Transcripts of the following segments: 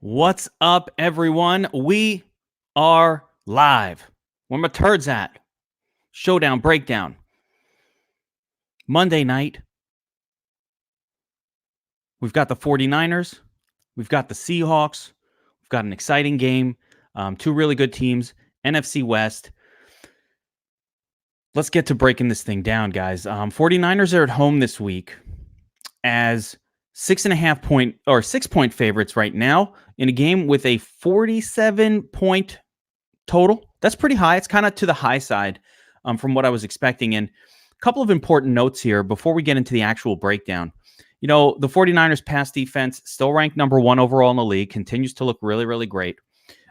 What's up, everyone? We are live. Where my turds at? Showdown breakdown. Monday night. We've got the 49ers. We've got the Seahawks. We've got an exciting game. Two really good teams. NFC West. Let's get to breaking this thing down, guys. 49ers are at home this week as 6.5 favorites right now in a game with a 47-point total. That's pretty high. It's kind of to the high side from what I was expecting. And a couple of important notes here before we get into the actual breakdown. You know, the 49ers pass defense still ranked number 1 overall in the league, continues to look really, really great.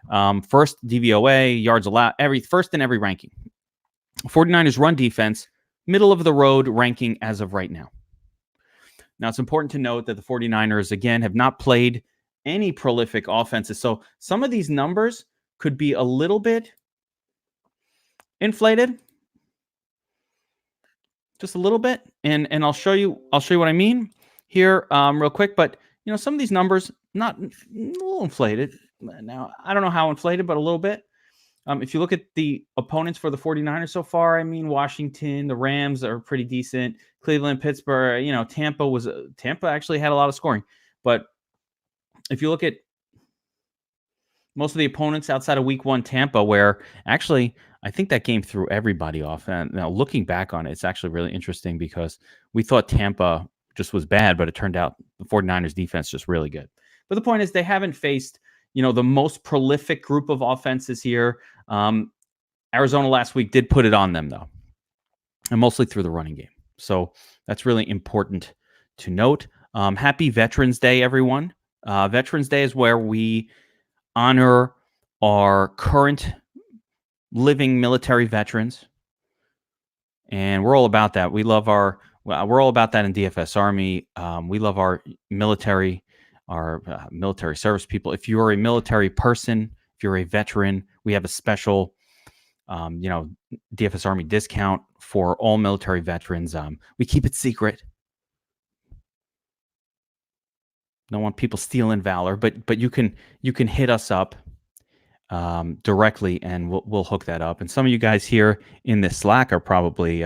First DVOA, yards allowed, first in every ranking. 49ers run defense, middle of the road ranking as of right now. Now, it's important to note that the 49ers, again, have not played any prolific offenses. So some of these numbers could be a little bit inflated. Just a little bit. And I'll show you what I mean here real quick. But, you know, some of these numbers, not a little inflated. Now, I don't know how inflated, but a little bit. If you look at the opponents for the 49ers so far, I mean, Washington, the Rams are pretty decent. Cleveland, Pittsburgh, you know, Tampa actually had a lot of scoring. But if you look at most of the opponents outside of week 1, Tampa, where actually I think that game threw everybody off. And now looking back on it, it's actually really interesting because we thought Tampa just was bad, but it turned out the 49ers defense just really good. But the point is they haven't faced, you know, the most prolific group of offenses here. Arizona last week did put it on them, though, and mostly through the running game. So that's really important to note. Happy Veterans Day, everyone. Veterans Day is where we honor our current living military veterans. And we're all about that. We're all about that in DFS Army. We love our military service people. If you're a military person, if you're a veteran, we have a special, DFS Army discount for all military veterans. We keep it secret. Don't want people stealing valor, but you can hit us up directly, and we'll hook that up. And some of you guys here in this Slack are probably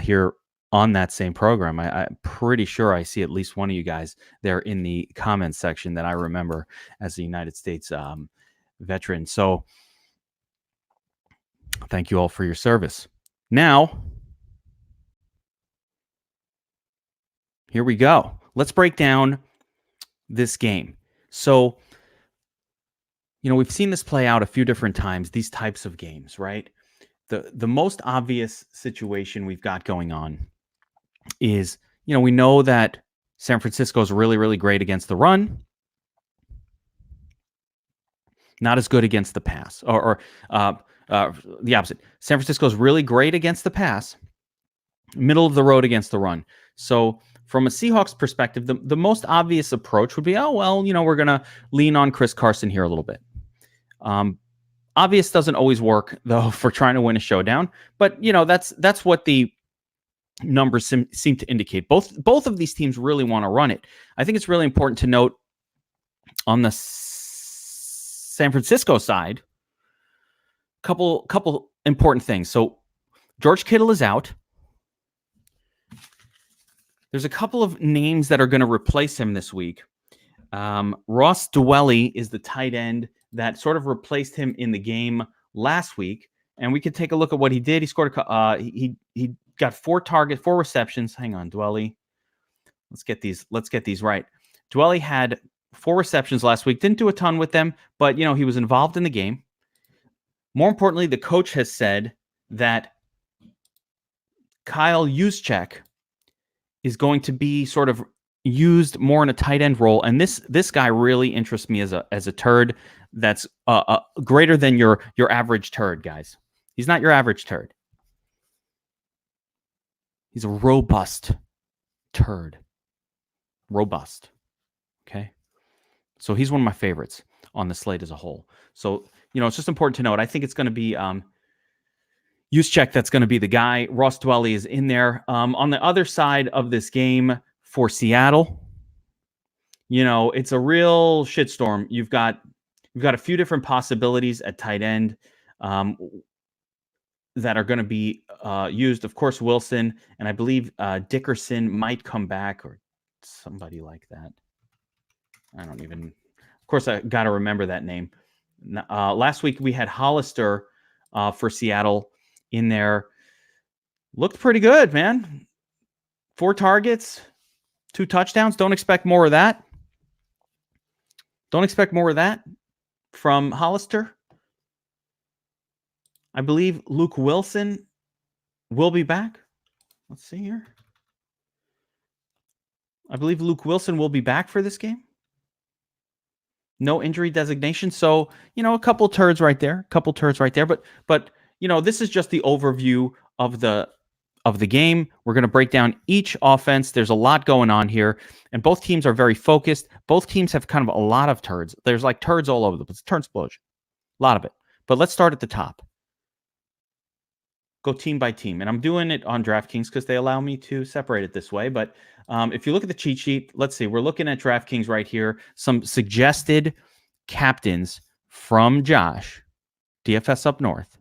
here on that same program. I'm pretty sure I see at least one of you guys there in the comments section that I remember as a United States veteran. So thank you all for your service. Now, here we go. Let's break down this game. So, you know, we've seen this play out a few different times, these types of games, right? The most obvious situation we've got going on is, you know, we know that San Francisco is really, really great against the run, not as good against the pass, or the opposite. San Francisco is really great against the pass, middle of the road against the run. So from a Seahawks perspective, the most obvious approach would be, oh, well, you know, we're going to lean on Chris Carson here a little bit. Obvious doesn't always work, though, for trying to win a showdown. But, you know, that's what the numbers seem to indicate. Both of these teams really want to run it. I think it's really important to note on the San Francisco side, couple important things. So George Kittle is out. There's a couple of names that are going to replace him this week. Ross Dwelley is the tight end that sort of replaced him in the game last week. And we could take a look at what he did. He scored he got 4 receptions. Hang on, Dwelley. Let's get these right. Dwelley had 4 receptions last week. Didn't do a ton with them, but, you know, he was involved in the game. More importantly, the coach has said that Kyle Juszczyk is going to be sort of used more in a tight end role, and this guy really interests me as a turd that's greater than your average turd, guys. He's not your average turd. He's a robust turd. Robust. Okay? So he's one of my favorites on the slate as a whole. So, you know, it's just important to note. I think it's going to be Juszczyk that's going to be the guy. Ross Dwelley is in there. On the other side of this game for Seattle, it's a real shitstorm. You've got a few different possibilities at tight end that are going to be used. Of course, Wilson, and I believe Dickerson might come back, or somebody like that. I don't even. Of course, I got to remember that name. Last week we had Hollister for Seattle in there. Looked pretty good, man. 4 targets, 2 touchdowns. Don't expect more of that. Don't expect more of that from Hollister. I believe Luke Wilson will be back. Let's see here. I believe Luke Wilson will be back for this game. No injury designation. So, a couple turds right there. But this is just the overview of the game. We're going to break down each offense. There's a lot going on here, and both teams are very focused. Both teams have kind of a lot of turds. There's like turds all over the place. Turd explosion. A lot of it. But let's start at the top. Go team by team. And I'm doing it on DraftKings because they allow me to separate it this way. But if you look at the cheat sheet, let's see. We're looking at DraftKings right here. Some suggested captains from Josh, DFS Up North,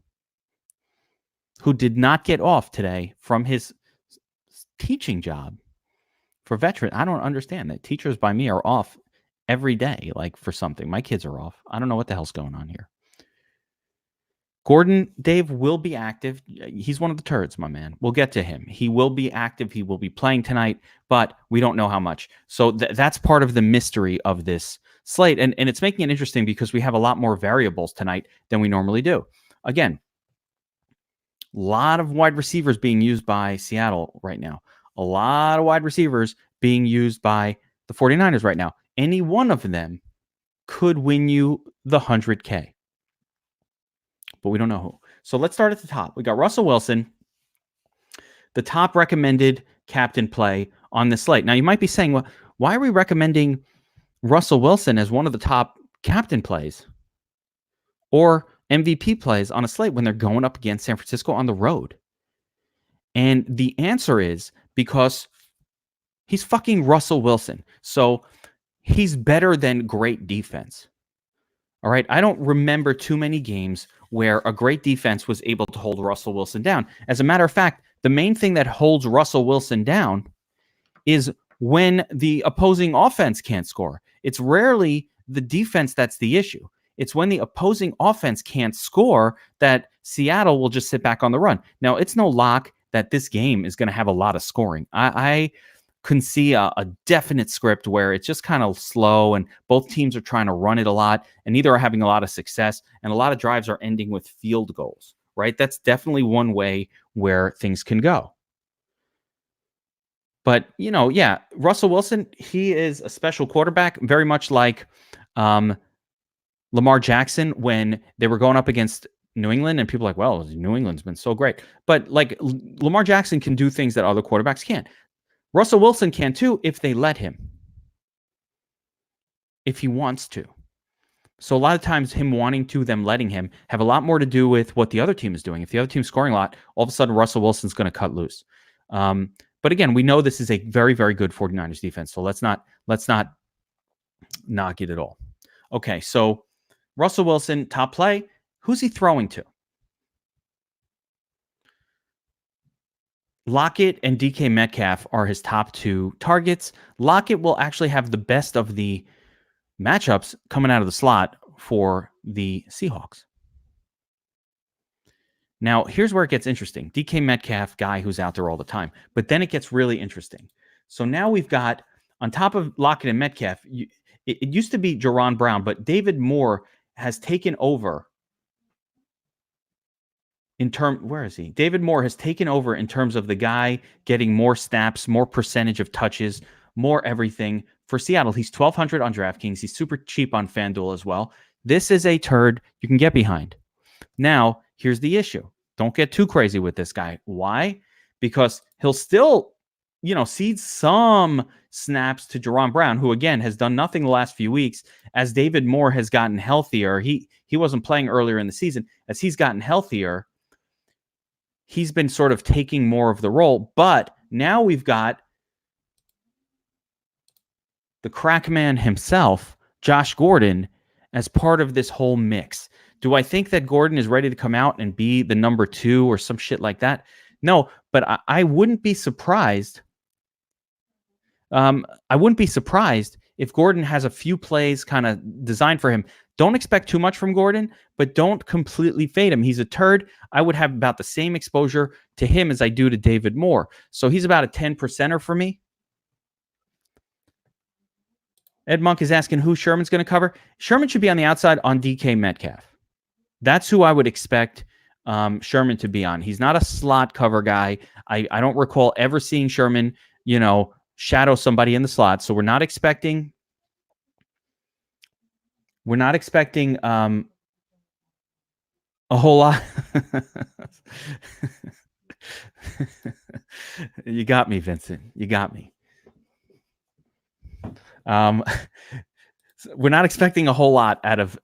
who did not get off today from his teaching job for veteran. I don't understand that. Teachers by me are off every day, like for something. My kids are off. I don't know what the hell's going on here. Gordon, Dave will be active. He's one of the turds, my man. We'll get to him. He will be active. He will be playing tonight, but we don't know how much. So that's part of the mystery of this slate. And it's making it interesting because we have a lot more variables tonight than we normally do. Again, a lot of wide receivers being used by Seattle right now. A lot of wide receivers being used by the 49ers right now. Any one of them could win you the 100K. But we don't know who. So let's start at the top. We got Russell Wilson, the top recommended captain play on this slate. Now, you might be saying, well, why are we recommending Russell Wilson as one of the top captain plays or MVP plays on a slate when they're going up against San Francisco on the road? And the answer is because he's fucking Russell Wilson. So he's better than great defense. All right. I don't remember too many games where a great defense was able to hold Russell Wilson down. As a matter of fact, the main thing that holds Russell Wilson down is when the opposing offense can't score. It's rarely the defense that's the issue. It's when the opposing offense can't score that Seattle will just sit back on the run. Now, it's no lock that this game is going to have a lot of scoring. I can see a definite script where it's just kind of slow and both teams are trying to run it a lot and neither are having a lot of success and a lot of drives are ending with field goals, right? That's definitely one way where things can go. But, Russell Wilson, he is a special quarterback, very much like Lamar Jackson when they were going up against New England and people are like, well, New England's been so great. But like Lamar Jackson can do things that other quarterbacks can't. Russell Wilson can too if they let him, if he wants to. So a lot of times him wanting to, them letting him, have a lot more to do with what the other team is doing. If the other team's scoring a lot, all of a sudden Russell Wilson's going to cut loose. But again, we know this is a very, very good 49ers defense. So let's not knock it at all. Okay, so Russell Wilson, top play. Who's he throwing to? Lockett and DK Metcalf are his top 2 targets. Lockett will actually have the best of the matchups coming out of the slot for the Seahawks. Now, here's where it gets interesting. DK Metcalf, guy who's out there all the time. But then it gets really interesting. So now we've got, on top of Lockett and Metcalf, it used to be Jaron Brown, but David Moore has taken over where is he? David Moore has taken over in terms of the guy getting more snaps, more percentage of touches, more everything for Seattle. He's 1,200 on DraftKings. He's super cheap on FanDuel as well. This is a turd you can get behind. Now, here's the issue. Don't get too crazy with this guy. Why? Because he'll still, cede some snaps to Jaron Brown, who again has done nothing the last few weeks. As David Moore has gotten healthier, he wasn't playing earlier in the season. As he's gotten healthier, he's been sort of taking more of the role. But now we've got the crack man himself, Josh Gordon, as part of this whole mix. Do I think that Gordon is ready to come out and be the number 2 or some shit like that? No, but I wouldn't be surprised. I wouldn't be surprised if Gordon has a few plays kind of designed for him. Don't expect too much from Gordon, but don't completely fade him. He's a turd. I would have about the same exposure to him as I do to David Moore. So he's about a 10%er for me. Ed Monk is asking who Sherman's going to cover. Sherman should be on the outside on DK Metcalf. That's who I would expect Sherman to be on. He's not a slot cover guy. I don't recall ever seeing Sherman, shadow somebody in the slot. So we're not expecting a whole lot. You got me, Vincent. You got me. We're not expecting a whole lot out of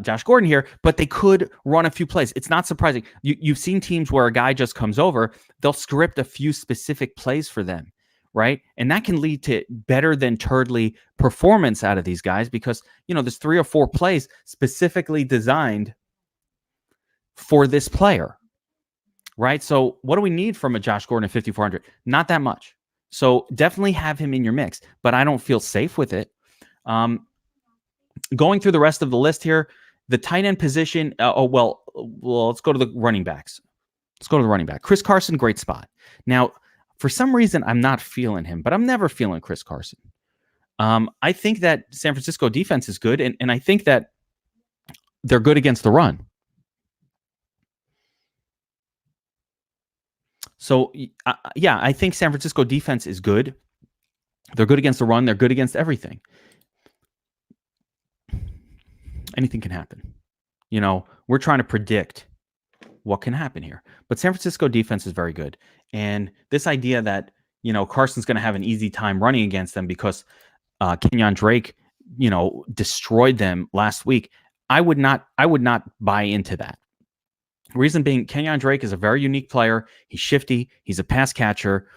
Josh Gordon here, but they could run a few plays. It's not surprising. You've seen teams where a guy just comes over, they'll script a few specific plays for them, right? And that can lead to better than turdly performance out of these guys because, there's 3 or 4 plays specifically designed for this player, right? So what do we need from a Josh Gordon at 5,400? Not that much. So definitely have him in your mix, but I don't feel safe with it. Going through the rest of the list here, the tight end position. Well, let's go to the running backs. Let's go to the running back. Chris Carson, great spot. Now, for some reason, I'm not feeling him, but I'm never feeling Chris Carson. I think that San Francisco defense is good, and I think that they're good against the run. So, yeah, I think San Francisco defense is good. They're good against the run. They're good against everything. Anything can happen. We're trying to predict what can happen here. But San Francisco defense is very good. And this idea that, Carson's going to have an easy time running against them because Kenyon Drake, destroyed them last week. I would not buy into that. Reason being, Kenyon Drake is a very unique player. He's shifty. He's a pass catcher.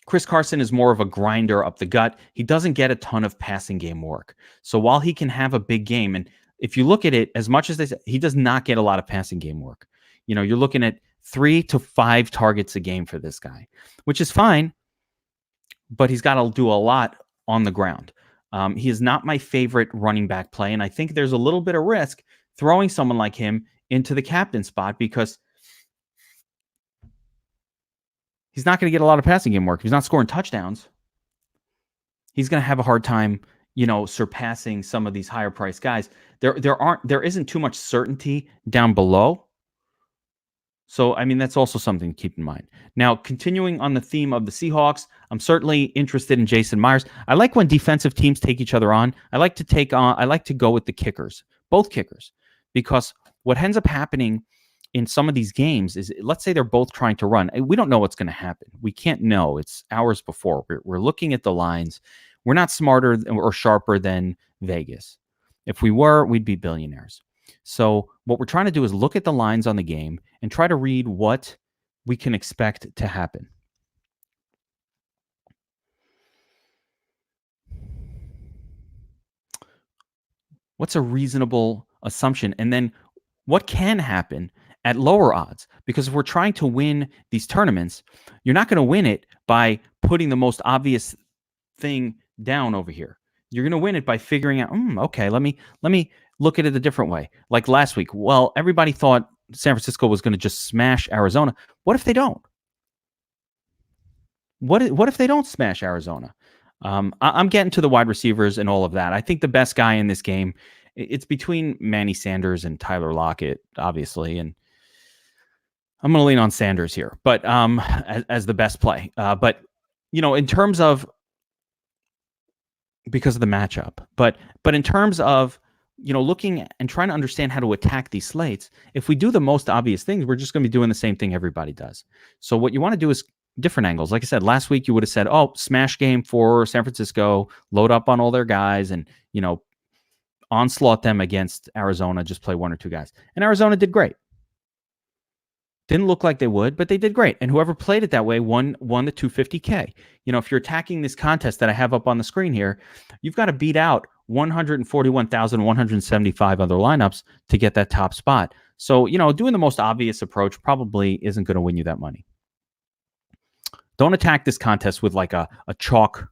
Chris Carson is more of a grinder up the gut. He doesn't get a ton of passing game work. So while he can have a big game, and if you look at it, as much as he does not get a lot of passing game work. You're looking at 3 to 5 targets a game for this guy, which is fine, but he's got to do a lot on the ground. He is not my favorite running back play, and I think there's a little bit of risk throwing someone like him into the captain spot because he's not going to get a lot of passing game work. If he's not scoring touchdowns, he's going to have a hard time, surpassing some of these higher priced guys. There isn't too much certainty down below. So, that's also something to keep in mind. Now, continuing on the theme of the Seahawks, I'm certainly interested in Jason Myers. I like when defensive teams take each other on. I like to go with the kickers, both kickers, because what ends up happening in some of these games is, let's say they're both trying to run. We don't know what's going to happen. We can't know. It's hours before. We're looking at the lines. We're not smarter or sharper than Vegas. If we were, we'd be billionaires. So what we're trying to do is look at the lines on the game and try to read what we can expect to happen. What's a reasonable assumption? And then what can happen at lower odds? Because if we're trying to win these tournaments, you're not going to win it by putting the most obvious thing down over here. You're going to win it by figuring out, okay, let me look at it a different way. Like last week, well, everybody thought San Francisco was going to just smash Arizona. What if they don't? What if they don't smash Arizona? I'm getting to the wide receivers and all of that. I think the best guy in this game, it's between Manny Sanders and Tyler Lockett, obviously, and I'm going to lean on Sanders here, but as the best play. But in terms of, because of the matchup, but in terms of looking and trying to understand how to attack these slates, if we do the most obvious things, we're just going to be doing the same thing everybody does. So what you want to do is different angles. Like I said, last week you would have said, smash game for San Francisco, load up on all their guys and, onslaught them against Arizona, just play 1 or 2 guys. And Arizona did great. Didn't look like they would, but they did great. And whoever played it that way won the 250K. If you're attacking this contest that I have up on the screen here, you've got to beat out 141,175 other lineups to get that top spot. So, doing the most obvious approach probably isn't going to win you that money. Don't attack this contest with like a chalk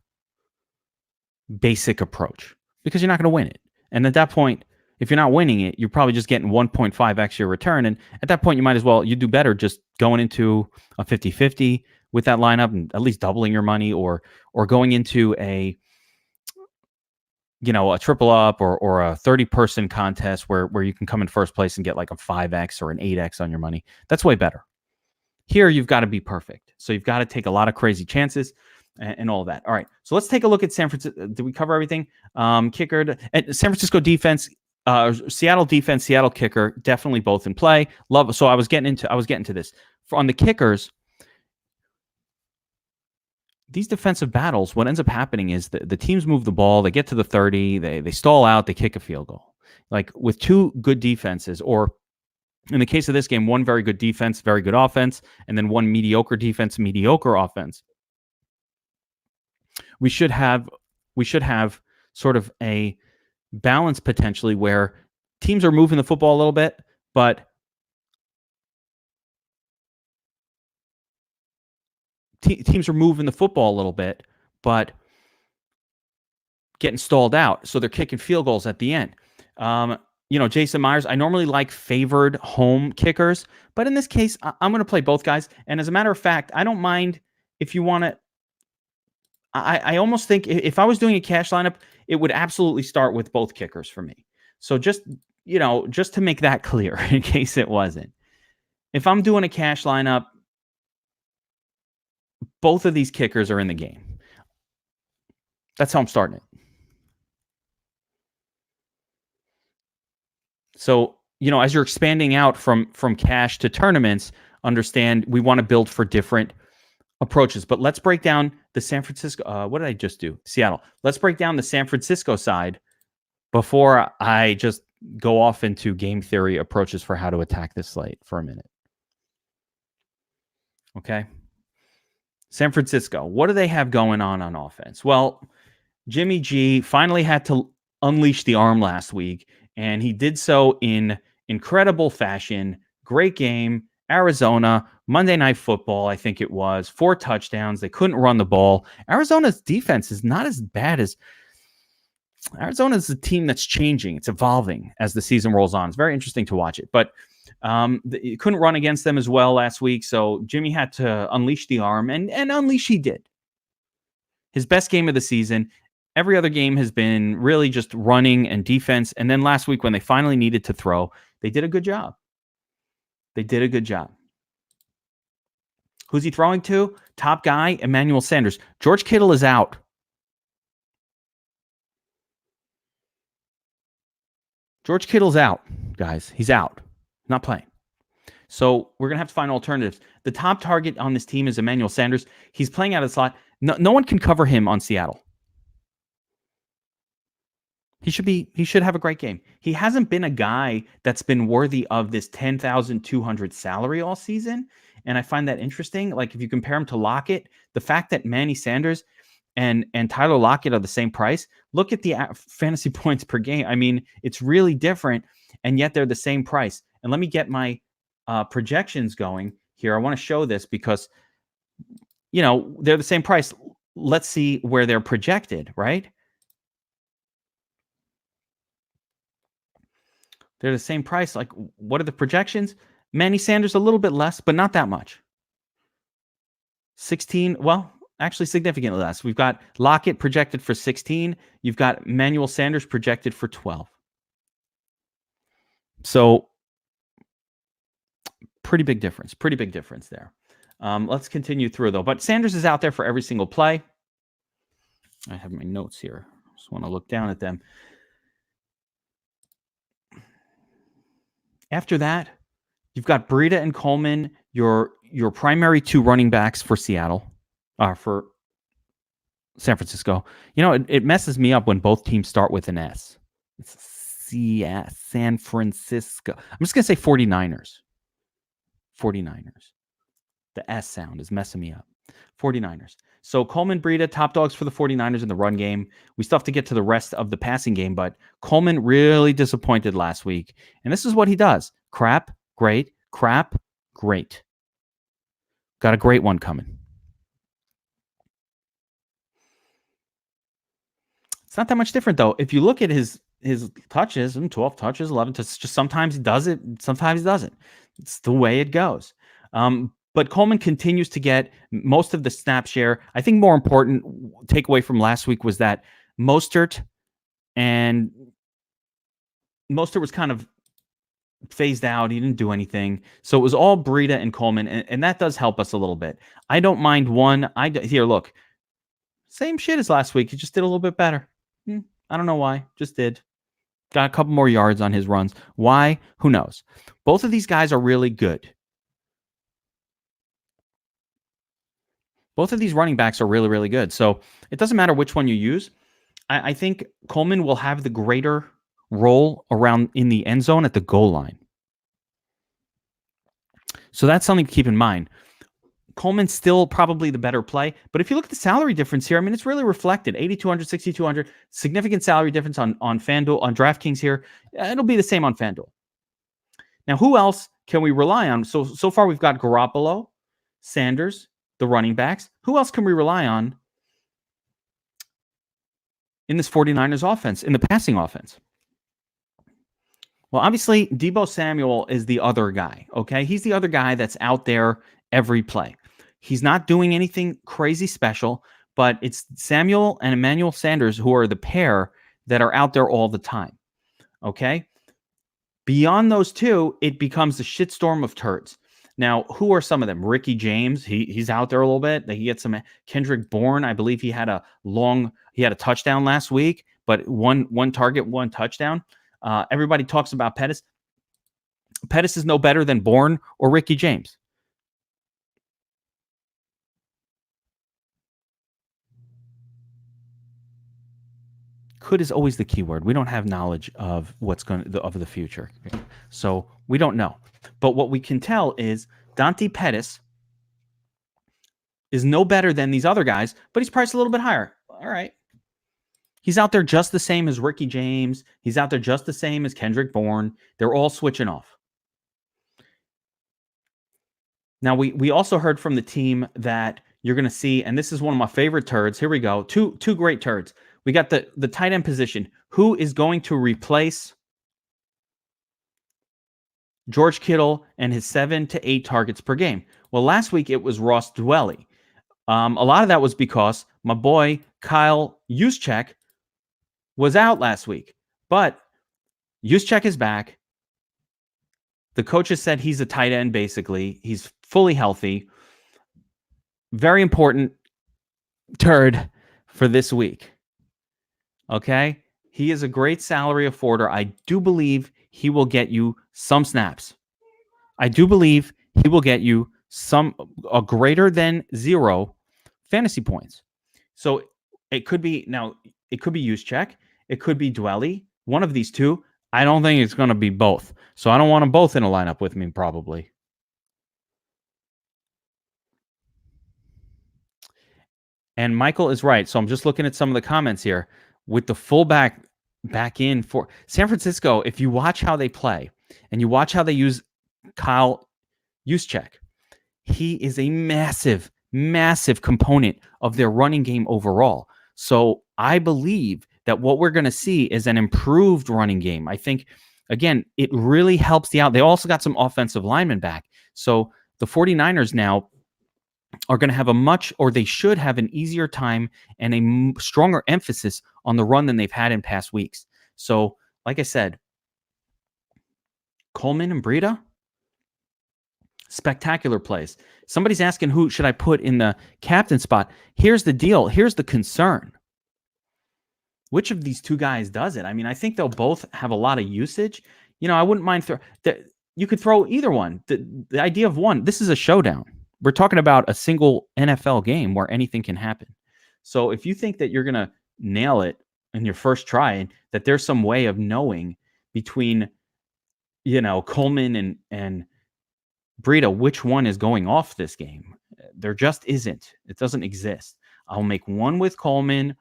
basic approach, because you're not going to win it. And at that point, if you're not winning it, you're probably just getting 1.5x your return. And at that point, you do better just going into a 50-50 with that lineup and at least doubling your money, or going into a triple up or a 30-person contest where you can come in first place and get like a 5x or an 8x on your money. That's way better. Here, you've got to be perfect. So you've got to take a lot of crazy chances and all of that. All right. So let's take a look at San Francisco. Did we cover everything? Kicker, San Francisco defense, Seattle defense, Seattle kicker, definitely both in play. Love. So I was getting to this. On the kickers, these defensive battles, what ends up happening is the teams move the ball, they get to the 30, they stall out, they kick a field goal. Like with two good defenses, or in the case of this game, one very good defense, very good offense, and then one mediocre defense, mediocre offense. We should have sort of a balance potentially where teams are moving the football a little bit, but teams are moving the football a little bit, but getting stalled out. So they're kicking field goals at the end. Jason Myers, I normally like favored home kickers, but in this case, I'm going to play both guys. And as a matter of fact, I don't mind if you want to. I almost think if I was doing a cash lineup, it would absolutely start with both kickers for me. So just to make that clear in case it wasn't. If I'm doing a cash lineup, both of these kickers are in the game. That's how I'm starting it. So, as you're expanding out from cash to tournaments, understand we want to build for different approaches. But let's break down the San Francisco. What did I just do? Seattle. Let's break down the San Francisco side before I just go off into game theory approaches for how to attack this slate for a minute. Okay. San Francisco. What do they have going on offense? Well, Jimmy G finally had to unleash the arm last week, and he did so in incredible fashion. Great game. Arizona, Monday Night Football, I think it was. 4 touchdowns. They couldn't run the ball. Arizona's defense is not as bad as... Arizona is a team that's changing. It's evolving as the season rolls on. It's very interesting to watch it. But you couldn't run against them as well last week, so Jimmy had to unleash the arm, and unleash he did. His best game of the season. Every other game has been really just running and defense. And then last week when they finally needed to throw, they did a good job. Who's he throwing to? Top guy, Emmanuel Sanders. George Kittle is out. George Kittle's out, guys. He's out. Not playing. So we're going to have to find alternatives. The top target on this team is Emmanuel Sanders. He's playing out of the slot. No one can cover him on Seattle. He should have a great game. He hasn't been a guy that's been worthy of this $10,200 salary all season. And I find that interesting. Like if you compare him to Lockett, the fact that Manny Sanders and Tyler Lockett are the same price, look at the fantasy points per game. I mean, it's really different, and yet they're the same price. And let me get my projections going here. I want to show this because, they're the same price. Let's see where they're projected, right? They're the same price. Like, what are the projections? Manny Sanders a little bit less, but not that much. 16, well, actually significantly less. We've got Lockett projected for 16. You've got Emmanuel Sanders projected for 12. So pretty big difference there. Let's continue through, though. But Sanders is out there for every single play. I have my notes here. Just want to look down at them. After that, you've got Breida and Coleman, your primary 2 running backs for Seattle, for San Francisco. It messes me up when both teams start with an S. It's San Francisco. I'm just going to say 49ers. 49ers. The S sound is messing me up. 49ers. So Coleman, Breida, top dogs for the 49ers in the run game. We still have to get to the rest of the passing game, but Coleman really disappointed last week. And this is what he does. Crap, great. Crap, great. Got a great one coming. It's not that much different, though. If you look at his touches, 12 touches, 11 touches, just sometimes he does it, sometimes he doesn't. It's the way it goes. But Coleman continues to get most of the snap share. I think more important takeaway from last week was that Mostert was kind of phased out. He didn't do anything. So it was all Breida and Coleman, and that does help us a little bit. I don't mind one. Here, look. Same shit as last week. He just did a little bit better. I don't know why. Just did. Got a couple more yards on his runs. Why? Who knows? Both of these guys are really good. Both of these running backs are really, really good. So it doesn't matter which one you use. I think Coleman will have the greater role around in the end zone at the goal line. So that's something to keep in mind. Coleman's still probably the better play. But if you look at the salary difference here, I mean, it's really reflected. 8,200, 6,200, significant salary difference on FanDuel, on DraftKings here. It'll be the same on FanDuel. Now, who else can we rely on? So far, we've got Garoppolo, Sanders, the running backs. Who else can we rely on in this 49ers offense, in the passing offense? Well, obviously, Deebo Samuel is the other guy, okay? He's the other guy that's out there every play. He's not doing anything crazy special, but it's Samuel and Emmanuel Sanders who are the pair that are out there all the time, okay? Beyond those two, it becomes a shitstorm of turds. Now, who are some of them? Ricky James, he's out there a little bit. He gets some. Kendrick Bourne, I believe he had a touchdown last week, but one target, one touchdown. Everybody talks about Pettis. Pettis is no better than Bourne or Ricky James. Could is always the key word. We don't have knowledge of of the future, so we don't know. But what we can tell is Dante Pettis is no better than these other guys, but he's priced a little bit higher. All right. He's out there just the same as Ricky James. He's out there just the same as Kendrick Bourne. They're all switching off. Now, we also heard from the team that you're going to see, and this is one of my favorite turds. Here we go. Two great turds. We got the tight end position. Who is going to replace George Kittle and his 7 to 8 targets per game? Well, last week it was Ross Dwelly. A lot of that was because my boy Kyle Juszczyk was out last week, but Juszczyk is back. The coaches said he's a tight end, basically. He's fully healthy. Very important turd for this week. Okay? He is a great salary afforder. I do believe he will get you some snaps. I do believe he will get you a greater than 0 fantasy points. So it could be Juszczyk. It could be Dwelly. One of these two. I don't think it's going to be both. So I don't want them both in a lineup with me, probably. And Michael is right. So I'm just looking at some of the comments here. With the fullback back in for San Francisco, if you watch how they play and you watch how they use Kyle Juszczyk, he is a massive, massive component of their running game overall. So I believe that what we're going to see is an improved running game. I think, again, it really helps the out. They also got some offensive linemen back. So the 49ers now are going to have they should have an easier time and a stronger emphasis on the run than they've had in past weeks. So, like I said, Coleman and Breida, spectacular plays. Somebody's asking who should I put in the captain spot. Here's the deal. Here's the concern. Which of these two guys does it? I mean, I think they'll both have a lot of usage. I wouldn't mind you could throw either one. The idea of one, this is a showdown. We're talking about a single NFL game where anything can happen. So if you think that you're going to nail it in your first try and that there's some way of knowing between, Coleman and Breida, which one is going off this game? There just isn't. It doesn't exist. I'll make one with Coleman.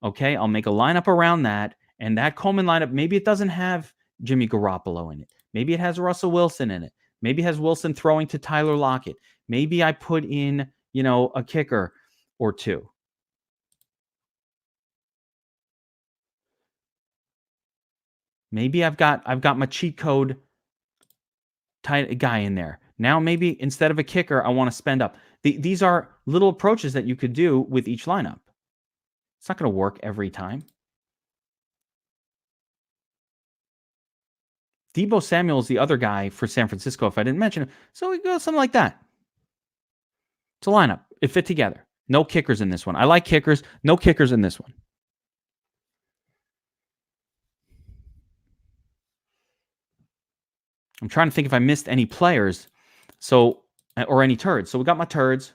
Okay, I'll make a lineup around that. And that Coleman lineup, maybe it doesn't have Jimmy Garoppolo in it. Maybe it has Russell Wilson in it. Maybe it has Wilson throwing to Tyler Lockett. Maybe I put in, a kicker or two. Maybe I've got my cheat code guy in there. Now maybe instead of a kicker, I want to spend up. These are little approaches that you could do with each lineup. It's not going to work every time. Deebo Samuel is the other guy for San Francisco, if I didn't mention him. So we go something like that. It's a lineup. It fit together. No kickers in this one. I like kickers. No kickers in this one. I'm trying to think if I missed any players. Or any turds. So we got my turds.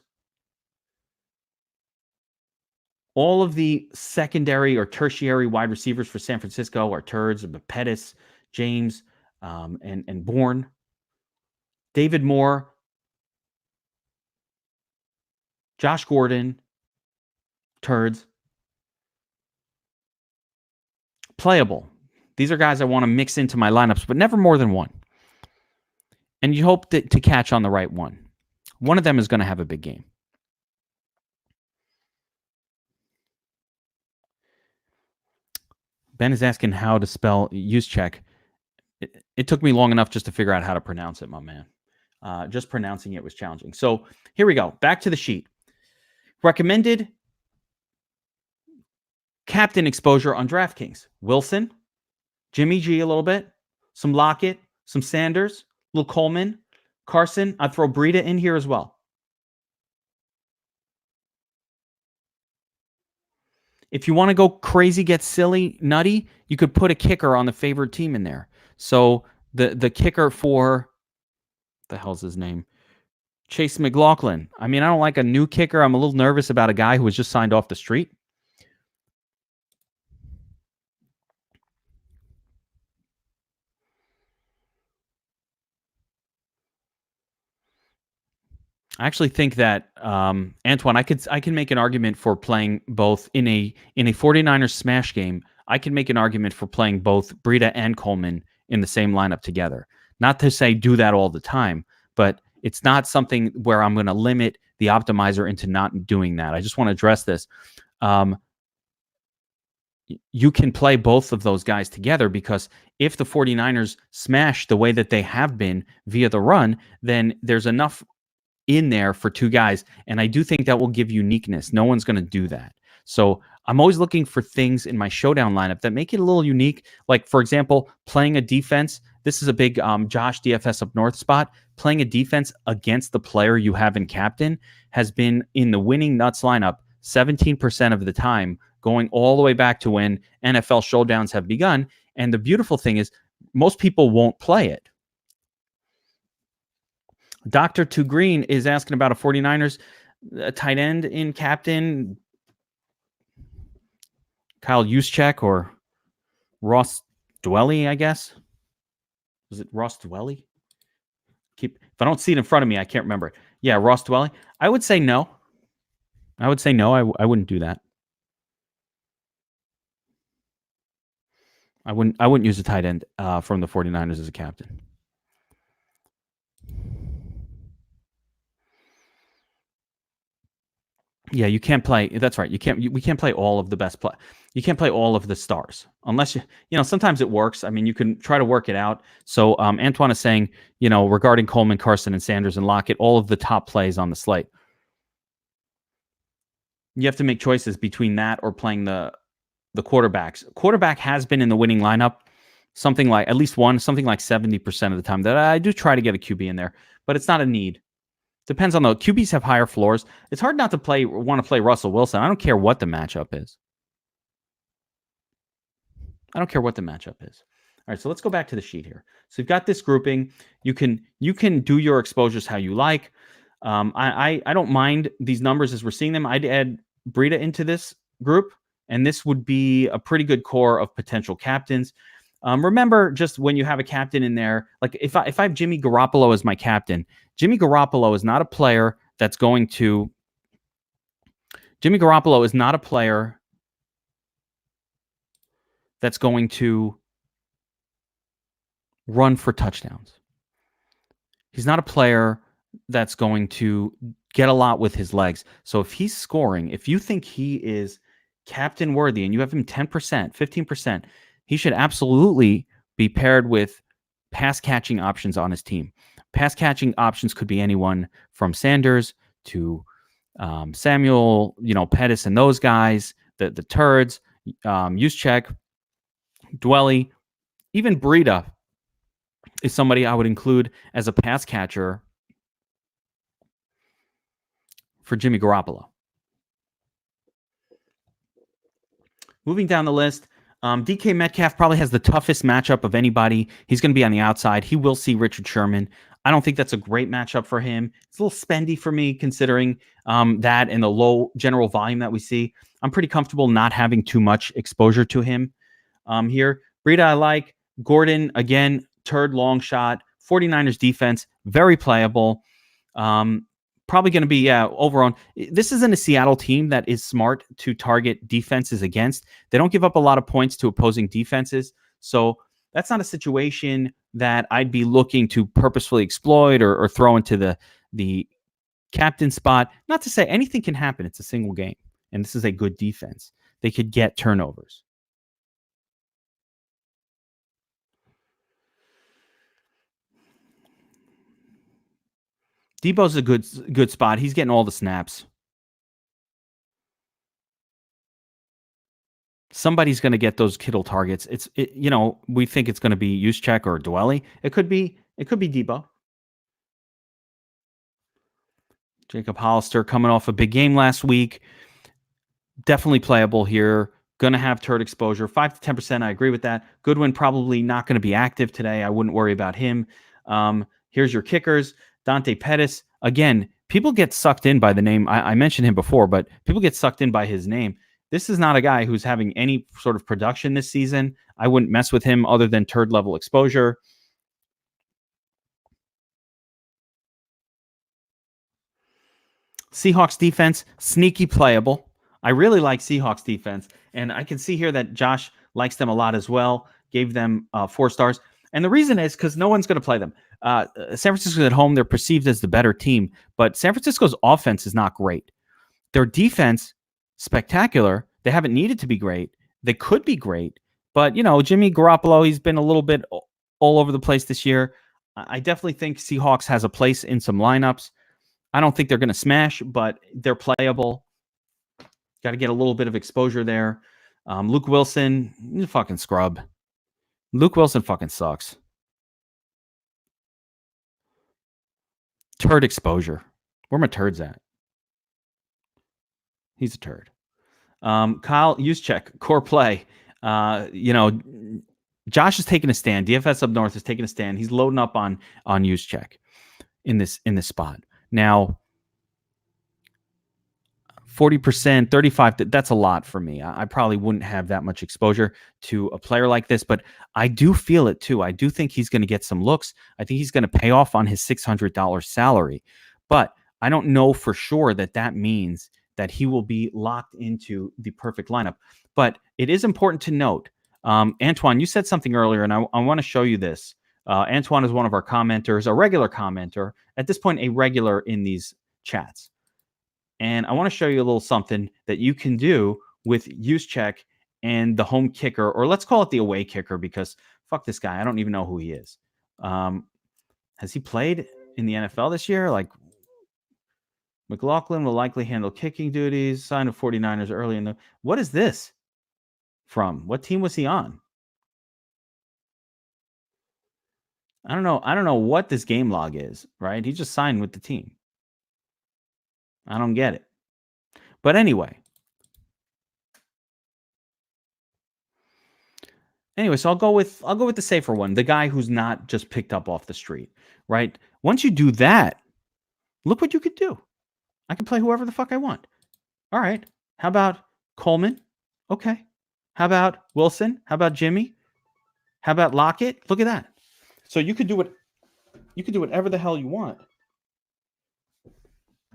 All of the secondary or tertiary wide receivers for San Francisco are turds. Pettis, James, and Bourne. David Moore, Josh Gordon, turds. Playable. These are guys I want to mix into my lineups, but never more than one. And you hope to catch on the right one. One of them is going to have a big game. Ben is asking how to spell use check. It took me long enough just to figure out how to pronounce it, my man. Just pronouncing it was challenging. So here we go. Back to the sheet. Recommended captain exposure on DraftKings. Wilson, Jimmy G a little bit, some Lockett, some Sanders, a little Coleman, Carson. I'd throw Breida in here as well. If you want to go crazy, get silly, nutty, you could put a kicker on the favored team in there. So the kicker for, the hell's his name? Chase McLaughlin. I mean, I don't like a new kicker. I'm a little nervous about a guy who was just signed off the street. I actually think that Antoine, I can make an argument for playing both in a 49ers smash game. I can make an argument for playing both Breida and Coleman in the same lineup together. Not to say do that all the time, but it's not something where I'm going to limit the optimizer into not doing that. I just want to address this. You can play both of those guys together, because if the 49ers smash the way that they have been via the run, then there's enough in there for two guys. And I do think that will give uniqueness. No one's going to do that. So I'm always looking for things in my showdown lineup that make it a little unique. Like, for example, playing a defense. This is a big Josh DFS up north spot. Playing a defense against the player you have in captain has been in the winning nuts lineup 17% of the time, going all the way back to when NFL showdowns have begun. And the beautiful thing is most people won't play it. Dr. Two Green is asking about a 49ers tight end in captain. Kyle Juszczyk or Ross Dwelly, I guess. Was it Ross Dwelly? If I don't see it in front of me, I can't remember it. Yeah, Ross Dwelly. I would say no. I wouldn't do that. I wouldn't use a tight end from the 49ers as a captain. Yeah, you can't play. That's right. We can't play all of the best play. You can't play all of the stars unless sometimes it works. I mean, you can try to work it out. So Antoine is saying, regarding Coleman, Carson, and Sanders and Lockett, all of the top plays on the slate. You have to make choices between that or playing the quarterbacks. Quarterback has been in the winning lineup something like 70% of the time. That I do try to get a QB in there, but it's not a need. Depends on the QBs have higher floors. It's hard not to want to play Russell Wilson. I don't care what the matchup is. All right, so let's go back to the sheet here. So you've got this grouping. You can do your exposures how you like. I don't mind these numbers as we're seeing them. I'd add Breida into this group, and this would be a pretty good core of potential captains. Remember, just when you have a captain in there, like if I have Jimmy Garoppolo as my captain, Jimmy Garoppolo is not a player that's going to. Jimmy Garoppolo is not a player that's going to run for touchdowns. He's not a player that's going to get a lot with his legs. So if he's scoring, if you think he is captain worthy and you have him 10%, 15%, he should absolutely be paired with pass catching options on his team. Pass catching options could be anyone from Sanders to Samuel, Pettis and those guys, the Turds, Juszczyk, Dwelly, even Breida is somebody I would include as a pass catcher for Jimmy Garoppolo. Moving down the list, DK Metcalf probably has the toughest matchup of anybody. He's going to be on the outside. He will see Richard Sherman. I don't think that's a great matchup for him. It's a little spendy for me considering that and the low general volume that we see. I'm pretty comfortable not having too much exposure to him here. Breida I like. Gordon, again, turd long shot. 49ers defense, very playable. Probably going to be, over on. This isn't a Seattle team that is smart to target defenses against. They don't give up a lot of points to opposing defenses. So that's not a situation that I'd be looking to purposefully exploit or throw into the captain spot. Not to say anything can happen. It's a single game. And this is a good defense. They could get turnovers. Debo's a good spot. He's getting all the snaps. Somebody's going to get those Kittle targets. We think it's going to be Juszczyk or Dwelly. It could be Debo. Jacob Hollister coming off a big game last week. Definitely playable here. Going to have turd exposure. 5 to 10%. I agree with that. Goodwin probably not going to be active today. I wouldn't worry about him. Here's your kickers. Dante Pettis. Again, people get sucked in by the name. I mentioned him before, but people get sucked in by his name. This is not a guy who's having any sort of production this season. I wouldn't mess with him other than turd level exposure. Seahawks defense, sneaky playable. I really like Seahawks defense. And I can see here that Josh likes them a lot as well. Gave them 4 stars. And the reason is because no one's going to play them. San Francisco's at home. They're perceived as the better team. But San Francisco's offense is not great. Their defense, spectacular. They haven't needed to be great. They could be great. But, Jimmy Garoppolo, he's been a little bit all over the place this year. I definitely think Seahawks has a place in some lineups. I don't think they're going to smash, but they're playable. Got to get a little bit of exposure there. Luke Wilson, he's a fucking scrub. Luke Wilson fucking sucks. Turd exposure. Where my turds at? He's a turd. Kyle Juszczyk, core play. Josh is taking a stand. DFS up north is taking a stand. He's loading up on Juszczyk in this spot. Now, 40%, 35%, that's a lot for me. I probably wouldn't have that much exposure to a player like this, but I do feel it too. I do think he's going to get some looks. I think he's going to pay off on his $600 salary, but I don't know for sure that means that he will be locked into the perfect lineup. But it is important to note, Antoine, you said something earlier, and I want to show you this. Antoine is one of our commenters, a regular commenter, at this point, a regular in these chats. And I want to show you a little something that you can do with Juszczyk and the home kicker, or let's call it the away kicker, because fuck this guy. I don't even know who he is. Has he played in the NFL this year? Like, McLaughlin will likely handle kicking duties. Signed of 49ers early in the... What is this from? What team was he on? I don't know. I don't know what this game log is, right? He just signed with the team. I don't get it. But anyway. So I'll go with the safer one, the guy who's not just picked up off the street, right? Once you do that, look what you could do. I can play whoever the fuck I want. All right. How about Coleman? Okay. How about Wilson? How about Jimmy? How about Lockett? Look at that. So you could do whatever the hell you want.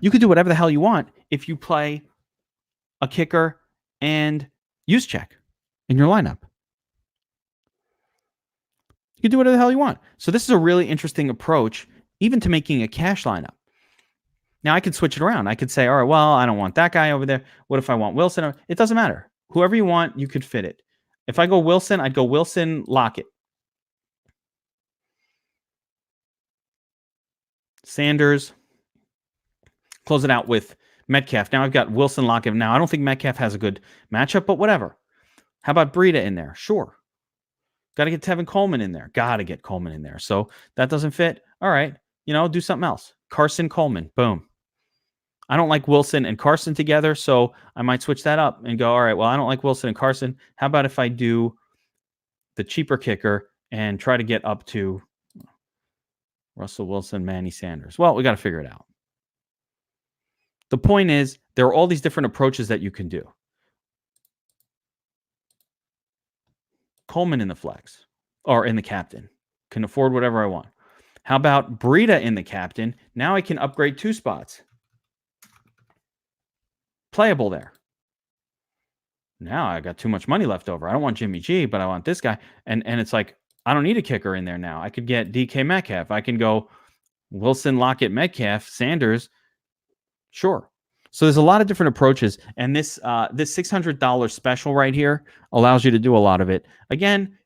You could do whatever the hell you want if you play a kicker and use check in your lineup. You can do whatever the hell you want. So this is a really interesting approach, even to making a cash lineup. Now I could switch it around. I could say, all right, well, I don't want that guy over there. What if I want Wilson? It doesn't matter. Whoever you want, you could fit it. If I go Wilson, I'd go Wilson, Lockett. Sanders. Close it out with Metcalf. Now I've got Wilson, Lockett. Now I don't think Metcalf has a good matchup, but whatever. How about Breida in there? Sure. Got to get Tevin Coleman in there. Got to get Coleman in there. So that doesn't fit. All right. Do something else. Carson, Coleman. Boom. I don't like Wilson and Carson together, so I might switch that up and go, all right, well, I don't like Wilson and Carson. How about if I do the cheaper kicker and try to get up to Russell Wilson, Manny Sanders? Well, we got to figure it out. The point is, there are all these different approaches that you can do. Coleman in the flex or in the captain. Can afford whatever I want. How about Breida in the captain? Now I can upgrade 2 spots. Playable there. Now I got too much money left over. I don't want Jimmy G, but I want this guy. And it's like, I don't need a kicker in there now. I could get DK Metcalf. I can go Wilson, Lockett, Metcalf, Sanders. Sure. So there's a lot of different approaches. And this $600 special right here allows you to do a lot of it. Again,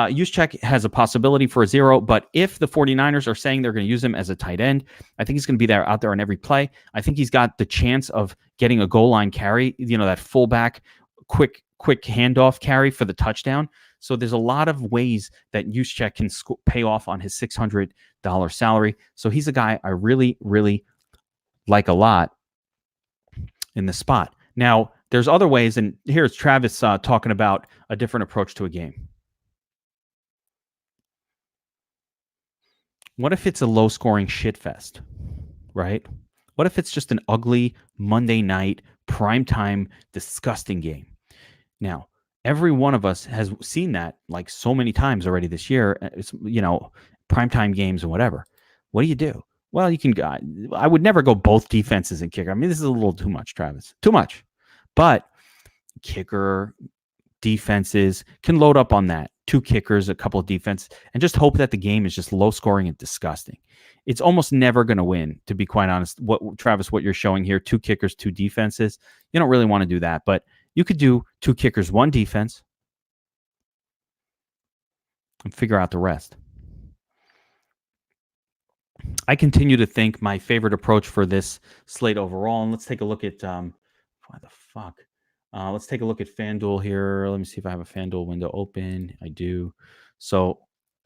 use check has a possibility for a 0, but if the 49ers are saying they're going to use him as a tight end, I think he's going to be out there on every play. I think he's got the chance of getting a goal line carry, that fullback quick handoff carry for the touchdown. So there's a lot of ways that use check can pay off on his $600 salary. So he's a guy I really, really like a lot in the spot. Now, there's other ways, and here's Travis talking about a different approach to a game. What if it's a low-scoring shitfest, right? What if it's just an ugly Monday night, primetime, disgusting game? Now, every one of us has seen that like so many times already this year. It's, primetime games and whatever. What do? Well, you can go. I would never go both defenses and kicker. I mean, this is a little too much, Travis. Too much. But kicker, defenses can load up on that. 2 kickers, a couple of defense, and just hope that the game is just low scoring and disgusting. It's almost never going to win, to be quite honest. Travis, what you're showing here, 2 kickers, 2 defenses, you don't really want to do that, but you could do 2 kickers, 1 defense, and figure out the rest. I continue to think my favorite approach for this slate overall, and let's take a look at why the fuck. Let's take a look at FanDuel here. Let me see if I have a FanDuel window open. I do. So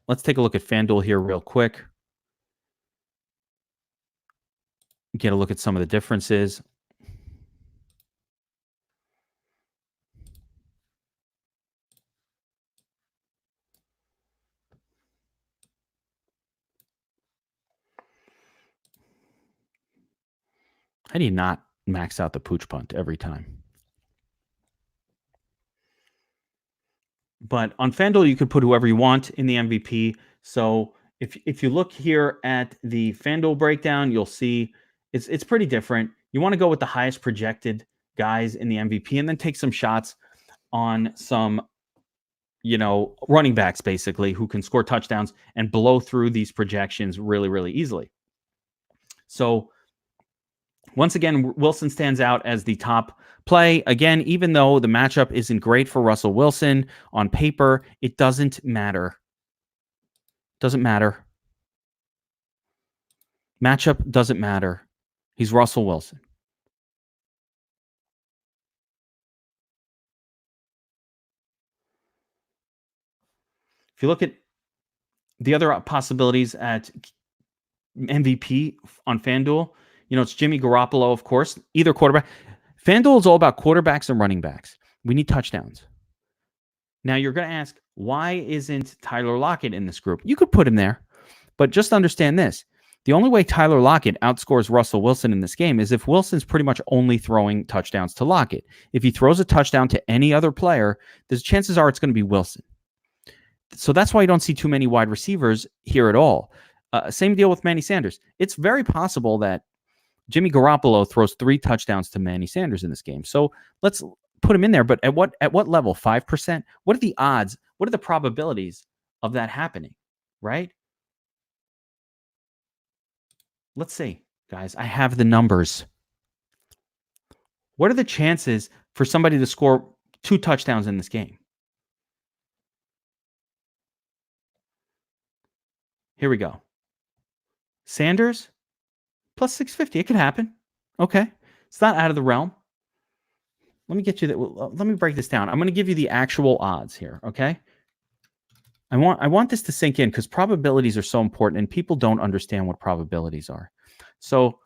let's take a look at FanDuel here real quick. Get a look at some of the differences. How do you not max out the pooch punt every time? But on FanDuel, you could put whoever you want in the MVP. So if you look here at the FanDuel breakdown, you'll see it's pretty different. You want to go with the highest projected guys in the MVP and then take some shots on some, running backs, basically, who can score touchdowns and blow through these projections really, really easily. So once again, Wilson stands out as the top play. Again, even though the matchup isn't great for Russell Wilson on paper, it doesn't matter. Doesn't matter. Matchup doesn't matter. He's Russell Wilson. If you look at the other possibilities at MVP on FanDuel, it's Jimmy Garoppolo, of course, either quarterback. FanDuel is all about quarterbacks and running backs. We need touchdowns. Now, you're going to ask, why isn't Tyler Lockett in this group? You could put him there, but just understand this. The only way Tyler Lockett outscores Russell Wilson in this game is if Wilson's pretty much only throwing touchdowns to Lockett. If he throws a touchdown to any other player, there's chances are it's going to be Wilson. So that's why you don't see too many wide receivers here at all. Same deal with Manny Sanders. It's very possible that Jimmy Garoppolo throws 3 touchdowns to Manny Sanders in this game. So let's put him in there. But at what level? 5%? What are the odds? What are the probabilities of that happening? Right? Let's see, guys. I have the numbers. What are the chances for somebody to score 2 touchdowns in this game? Here we go. Sanders plus 650. It could happen. Okay. It's not out of the realm. Let me get you that. Let me break this down. I'm going to give you the actual odds here. Okay. I want this to sink in because probabilities are so important and people don't understand what probabilities are. So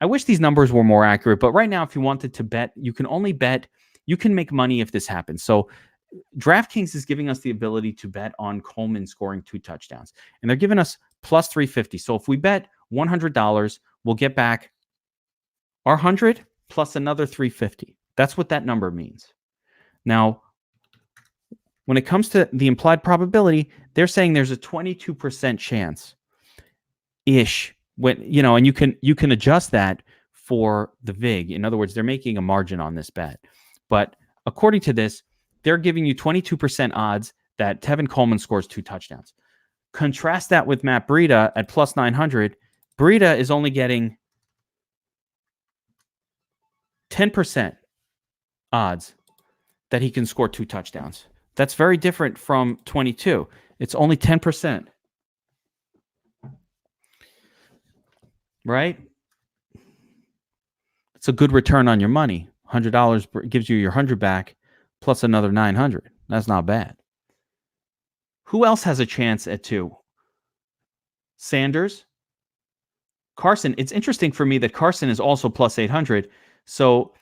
I wish these numbers were more accurate, but right now, if you wanted to bet, you can only bet, you can make money if this happens. So DraftKings is giving us the ability to bet on Coleman scoring 2 touchdowns, and they're giving us plus 350. So if we bet $100, we'll get back our 100 plus another 350. That's what that number means. Now, when it comes to the implied probability, they're saying there's a 22% chance ish when, and you can adjust that for the VIG. In other words, they're making a margin on this bet. But according to this, they're giving you 22% odds that Tevin Coleman scores 2 touchdowns. Contrast that with Matt Breida at plus 900. Breida is only getting 10% odds that he can score 2 touchdowns. That's very different from 22. It's only 10%. Right? It's a good return on your money. $100 gives you your 100 back plus another 900. That's not bad. Who else has a chance at 2? Sanders, Carson. It's interesting for me that Carson is also plus 800. So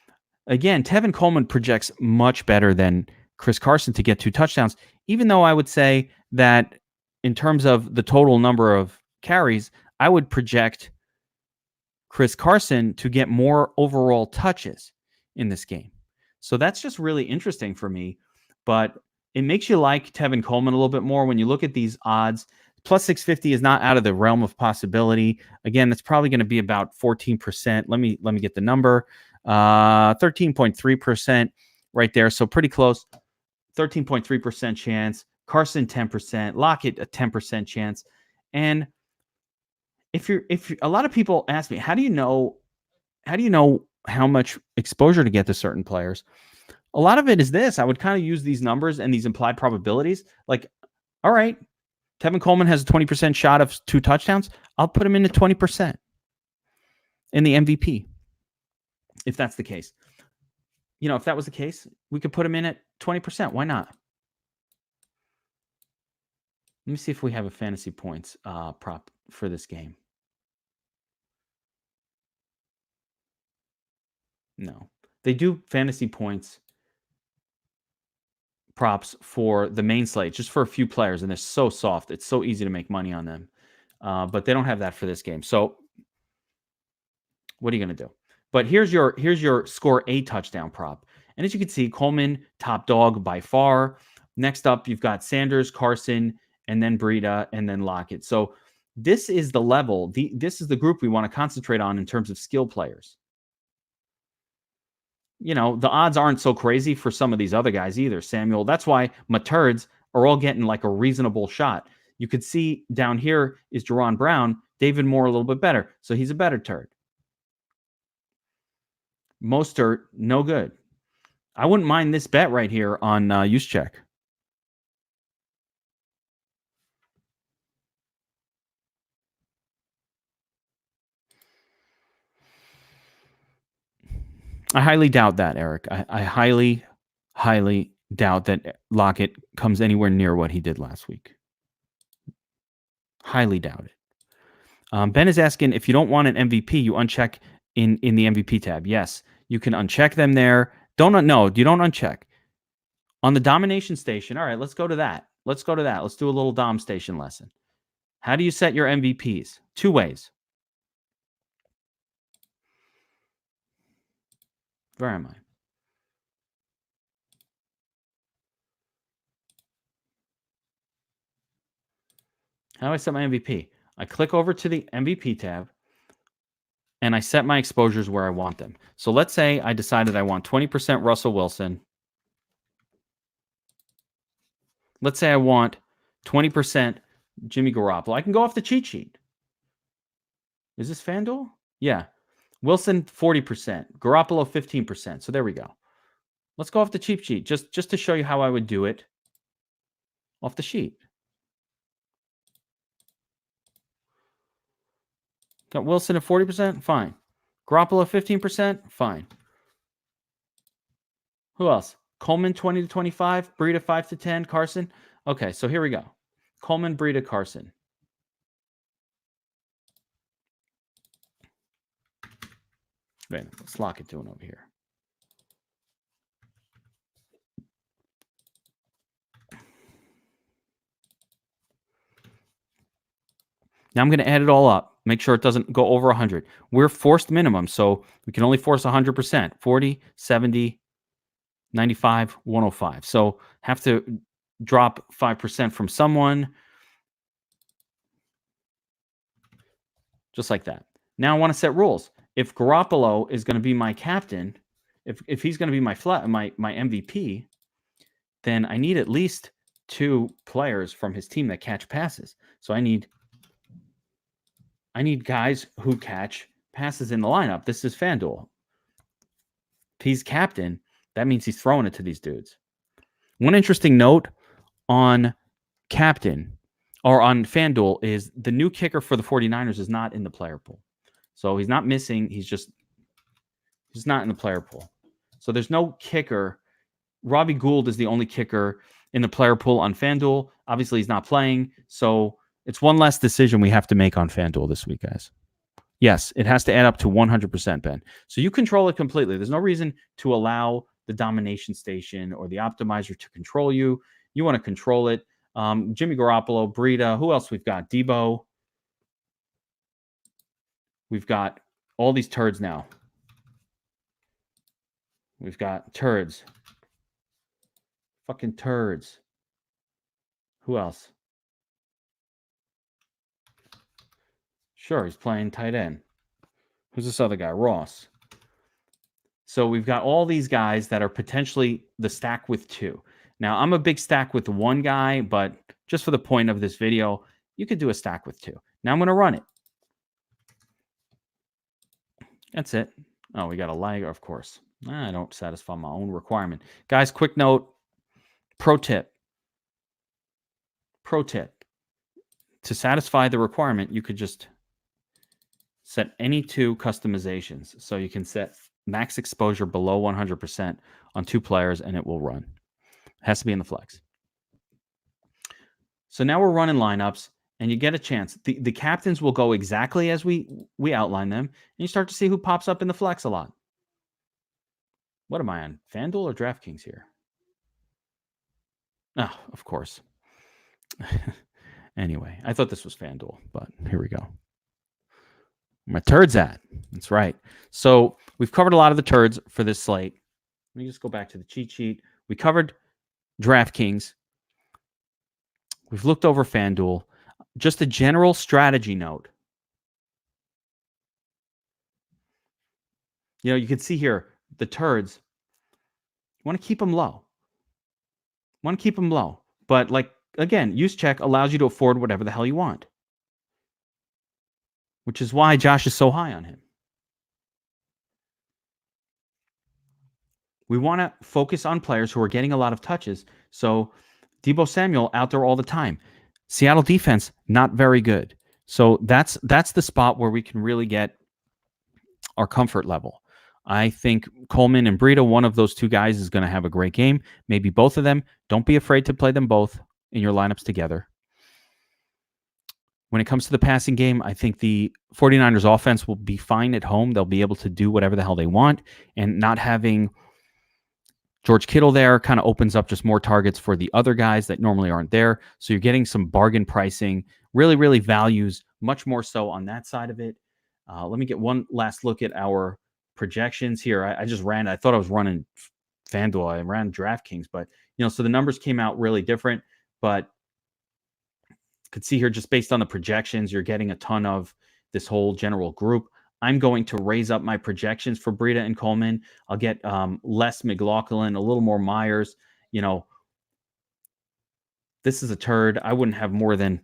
again, Tevin Coleman projects much better than Chris Carson to get 2 touchdowns, even though I would say that in terms of the total number of carries, I would project Chris Carson to get more overall touches in this game. So that's just really interesting for me. But it makes you like Tevin Coleman a little bit more when you look at these odds. Plus 650 is not out of the realm of possibility. Again, that's probably going to be about 14%. Let me get the number. 13.3% right there. So pretty close. 13.3% chance. Carson 10%. Lockett a 10% chance. And if a lot of people ask me, how do you know how much exposure to get to certain players? A lot of it is this. I would kind of use these numbers and these implied probabilities. Like, all right, Tevin Coleman has a 20% shot of 2 touchdowns. I'll put him into 20% in the MVP. If that's the case, if that was the case, we could put him in at 20%. Why not? Let me see if we have a fantasy points prop for this game. No, they do fantasy points props for the main slate, just for a few players, and they're so soft. It's so easy to make money on them, but they don't have that for this game. So what are you going to do? But here's your score a touchdown prop, and as you can see, Coleman top dog by far. Next up, you've got Sanders, Carson, and then Breida, and then Lockett. So this is the level. This is the group we want to concentrate on in terms of skill players. The odds aren't so crazy for some of these other guys either, Samuel. That's why my Turds are all getting like a reasonable shot. You could see down here is Jerron Brown, David Moore a little bit better. So he's a better Turd. Mostert, no good. I wouldn't mind this bet right here on use check. I highly doubt that, Eric. I highly, highly doubt that Lockett comes anywhere near what he did last week. Highly doubt it. Ben is asking, if you don't want an MVP, you uncheck in the MVP tab. Yes, you can uncheck them there. You don't uncheck. On the Domination Station, all right, let's go to that. Let's do a little Dom Station lesson. How do you set your MVPs? 2 ways. Where am I? How do I set my MVP? I click over to the MVP tab and I set my exposures where I want them. So let's say I decided I want 20% Russell Wilson. Let's say I want 20% Jimmy Garoppolo. I can go off the cheat sheet. Is this FanDuel? Yeah. Wilson, 40%. Garoppolo, 15%. So there we go. Let's go off the cheat sheet just to show you how I would do it off the sheet. Got Wilson at 40%? Fine. Garoppolo, 15%? Fine. Who else? Coleman, 20 to 25. Breida, 5 to 10. Carson. Okay, so here we go. Coleman, Breida, Carson. Wait, let's lock it to one over here. Now I'm going to add it all up. Make sure it doesn't go over 100. We're forced minimum, so we can only force 100%. 40, 70, 95, 105. So have to drop 5% from someone. Just like that. Now I want to set rules. If Garoppolo is going to be my captain, if he's going to be my MVP, then I need at least 2 players from his team that catch passes. So I need guys who catch passes in the lineup. This is FanDuel. If he's captain, that means he's throwing it to these dudes. One interesting note on captain or on FanDuel is the new kicker for the 49ers is not in the player pool. So he's not missing. He's not in the player pool. So there's no kicker. Robbie Gould is the only kicker in the player pool on FanDuel. Obviously, he's not playing. So it's one less decision we have to make on FanDuel this week, guys. Yes, it has to add up to 100%, Ben. So you control it completely. There's no reason to allow the Domination Station or the optimizer to control you. You want to control it. Jimmy Garoppolo, Breida. Who else we've got? Debo. We've got all these turds now. We've got turds. Fucking turds. Who else? Sure, he's playing tight end. Who's this other guy? Ross. So we've got all these guys that are potentially the stack with 2. Now, I'm a big stack with 1 guy, but just for the point of this video, you could do a stack with 2. Now I'm going to run it. That's it. Oh, we got a lag, of course. I don't satisfy my own requirement. Guys, quick note. Pro tip. To satisfy the requirement, you could just set any 2 customizations. So you can set max exposure below 100% on 2 players, and it will run. It has to be in the flex. So now we're running lineups, and you get a chance. The captains will go exactly as we outline them, and you start to see who pops up in the flex a lot. What am I on? FanDuel or DraftKings here? Oh, of course. Anyway, I thought this was FanDuel, but here we go. My turds at. That's right. So we've covered a lot of the turds for this slate. Let me just go back to the cheat sheet. We covered DraftKings. We've looked over FanDuel. Just a general strategy note. You know, you can see here the turds. You want to keep them low. But like, again, use check allows you to afford whatever the hell you want. Which is why Josh is so high on him. We want to focus on players who are getting a lot of touches. So Deebo Samuel out there all the time. Seattle defense, not very good. So that's the spot where we can really get our comfort level. I think Coleman and Breida, one of those 2 guys is going to have a great game. Maybe both of them. Don't be afraid to play them both in your lineups together. When it comes to the passing game, I think the 49ers offense will be fine at home. They'll be able to do whatever the hell they want, and not having George Kittle there kind of opens up just more targets for the other guys that normally aren't there. So you're getting some bargain pricing, really, really values much more so on that side of it. Let me get one last look at our projections here. I just ran. I thought I was running FanDuel. I ran DraftKings, but so the numbers came out really different. But could see here, just based on the projections, you're getting a ton of this whole general group. I'm going to raise up my projections for Breida and Coleman. I'll get less McLaughlin, a little more Myers. This is a turd. I wouldn't have more than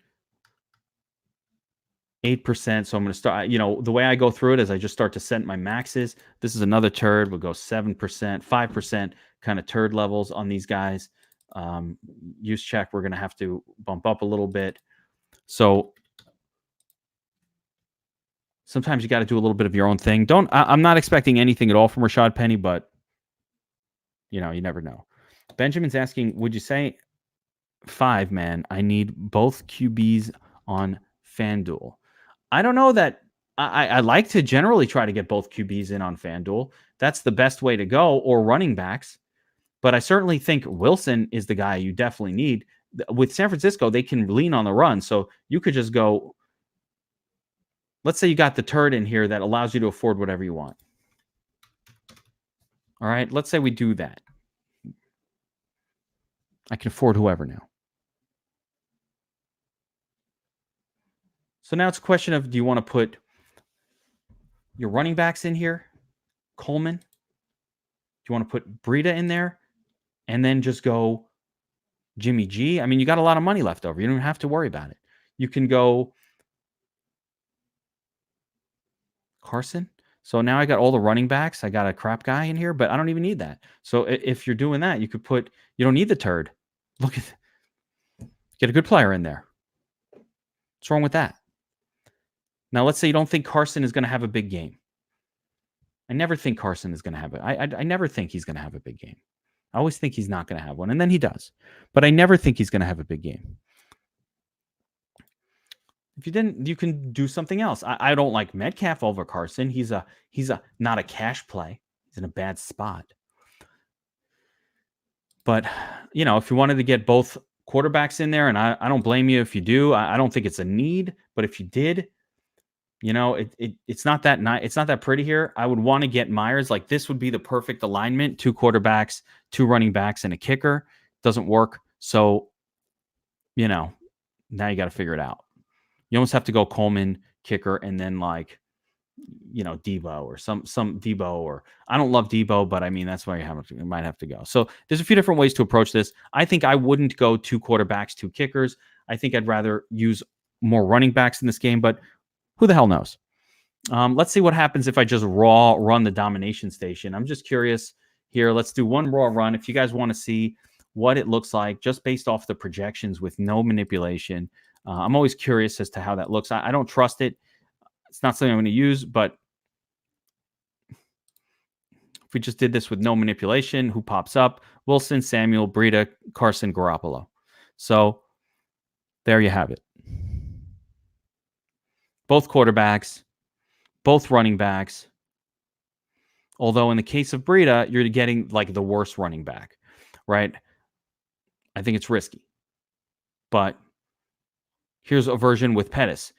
8%. So I'm going to start, the way I go through it is I just start to set my maxes. This is another turd. We'll go 7%, 5% kind of turd levels on these guys. Use check, we're going to have to bump up a little bit. So sometimes you got to do a little bit of your own thing. I'm not expecting anything at all from Rashad Penny, but you never know. Benjamin's asking, would you say 5, man? I need both QBs on FanDuel. I don't know that I like to generally try to get both QBs in on FanDuel. That's the best way to go, or running backs. But I certainly think Wilson is the guy you definitely need. With San Francisco, they can lean on the run. So you could just go, let's say you got the turd in here that allows you to afford whatever you want. All right, let's say we do that. I can afford whoever now. So now it's a question of, do you want to put your running backs in here? Coleman? Do you want to put Breida in there? And then just go Jimmy G? I mean, you got a lot of money left over. You don't have to worry about it. You can go Carson. So now I got all the running backs. I got a crap guy in here, but I don't even need that. So if you're doing that, you could you don't need the turd. Look at, get a good player in there. What's wrong with that? Now, let's say you don't think Carson is going to have a big game. I never think Carson is going to have it. I never think he's going to have a big game. I always think he's not going to have one, and then he does. But I never think he's going to have a big game. If you didn't, you can do something else. I don't like Metcalf over Carson. He's not a cash play. He's in a bad spot. But, if you wanted to get both quarterbacks in there, and I don't blame you if you do. I don't think it's a need, but if you did, it's not that nice. It's not that pretty here. I would want to get Myers. Like, this would be the perfect alignment: 2 quarterbacks, 2 running backs, and a kicker. Doesn't work. So, now you got to figure it out. You almost have to go Coleman, kicker, and then Debo or some Debo, or I don't love Debo, but I mean, that's why you might have to go. So there's a few different ways to approach this. I think I wouldn't go 2 quarterbacks, 2 kickers. I think I'd rather use more running backs in this game, but who the hell knows? Let's see what happens if I just raw run the Domination Station. I'm just curious here. Let's do one raw run. If you guys want to see what it looks like just based off the projections with no manipulation, I'm always curious as to how that looks. I don't trust it. It's not something I'm going to use, but if we just did this with no manipulation, who pops up? Wilson, Samuel, Breida, Carson, Garoppolo. So there you have it. Both quarterbacks, both running backs. Although in the case of Breida, you're getting like the worst running back, right? I think it's risky. But here's a version with Pettis.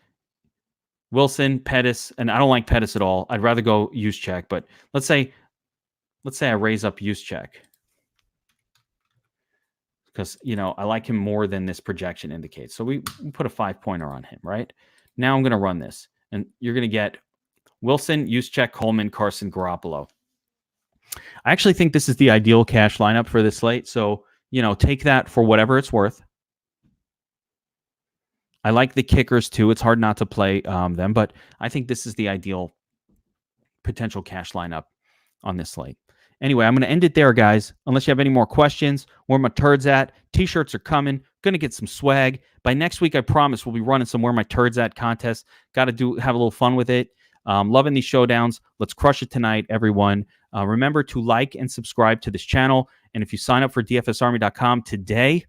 Wilson, Pettis, and I don't like Pettis at all. I'd rather go use check, but let's say I raise up use check because, I like him more than this projection indicates. So we put a 5-pointer on him, right? Now I'm going to run this, and you're going to get Wilson, use check, Coleman, Carson, Garoppolo. I actually think this is the ideal cash lineup for this slate. So, take that for whatever it's worth. I like the kickers too. It's hard not to play them, but I think this is the ideal potential cash lineup on this slate. Anyway, I'm going to end it there, guys. Unless you have any more questions, where my turds at? T-shirts are coming. Going to get some swag. By next week, I promise we'll be running some where my turds at contests. Got to have a little fun with it. Loving these showdowns. Let's crush it tonight, everyone. Remember to like and subscribe to this channel. And if you sign up for dfsarmy.com today,